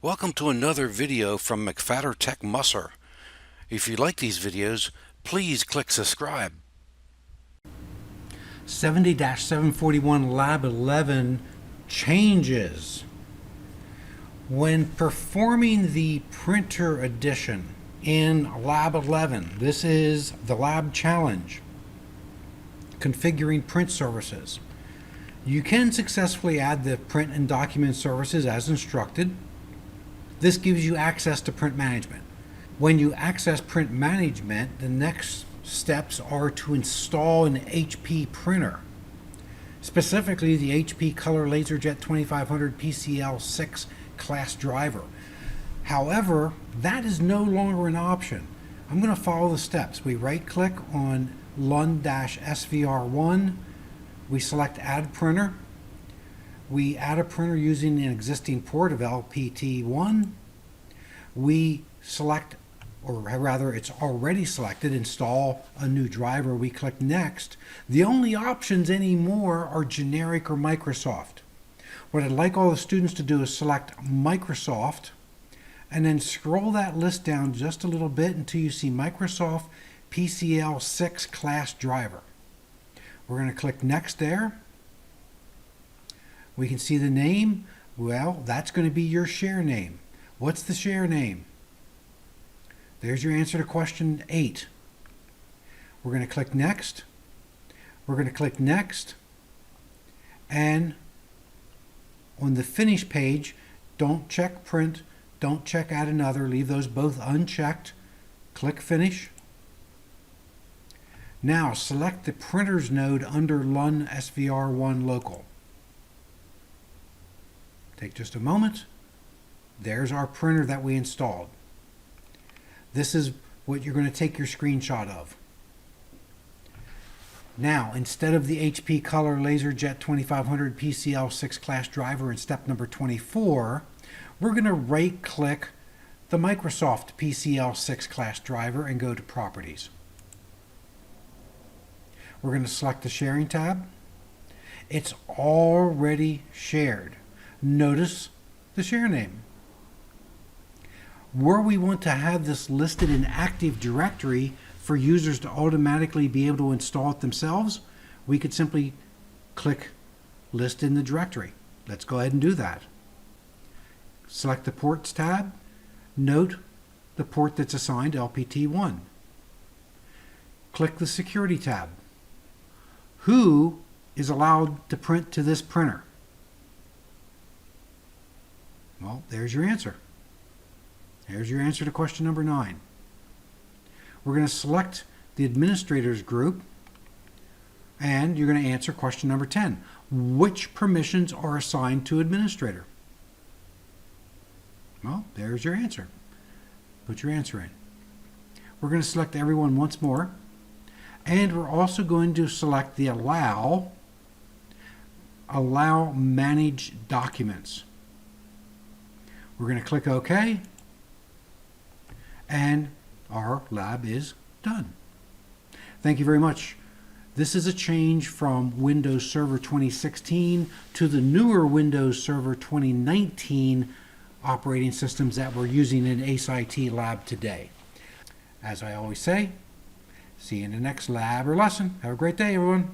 Welcome to another video from McFatter Tech Musser. If you like these videos, please click subscribe. 70-741 Lab 11 changes. When performing the printer edition in Lab 11, this is the Lab Challenge, configuring print services. You can successfully add the print and document services as instructed. This gives you access to print management. When you access print management, the next steps are to install an HP printer, specifically the HP Color LaserJet 2500 PCL6 class driver. However, that is no longer an option. I'm going to follow the steps. We right-click on LUN-SVR1. We select Add Printer. We add a printer using an existing port of LPT1. We select, or rather it's already selected, install a new driver. We click Next. The only options anymore are generic or Microsoft. What I'd like all the students to do is select Microsoft and then scroll that list down just a little bit until you see Microsoft PCL6 class driver. We're going to click Next there. We can see the name. Well, that's going to be your share name. What's the share name? There's your answer to question 8. We're going to click Next. We're going to click Next. And on the Finish page, don't check Print, don't check Add Another. Leave those both unchecked. Click Finish. Now select the Printers node under LUN-SVR1 Local. Take just a moment. There's our printer that we installed. This is what you're going to take your screenshot of. Now, instead of the HP Color LaserJet 2500 PCL6 class driver in step number 24, we're going to right-click the Microsoft PCL6 class driver and go to Properties. We're going to select the Sharing tab. It's already shared. Notice the share name. Where we want to have this listed in Active Directory for users to automatically be able to install it themselves, we could simply click List in the Directory. Let's go ahead and do that. Select the Ports tab. Note the port that's assigned LPT1. Click the Security tab. Who is allowed to print to this printer? Well, there's your answer. There's your answer to question number 9. We're going to select the administrators group, and you're going to answer question number 10. Which permissions are assigned to administrator? Well, there's your answer. Put your answer in. We're going to select everyone once more, and we're also going to select the Allow Manage Documents. We're going to click OK, and our lab is done. Thank you very much. This is a change from Windows Server 2016 to the newer Windows Server 2019 operating systems that we're using in ACE IT Lab today. As I always say, see you in the next lab or lesson. Have a great day, everyone.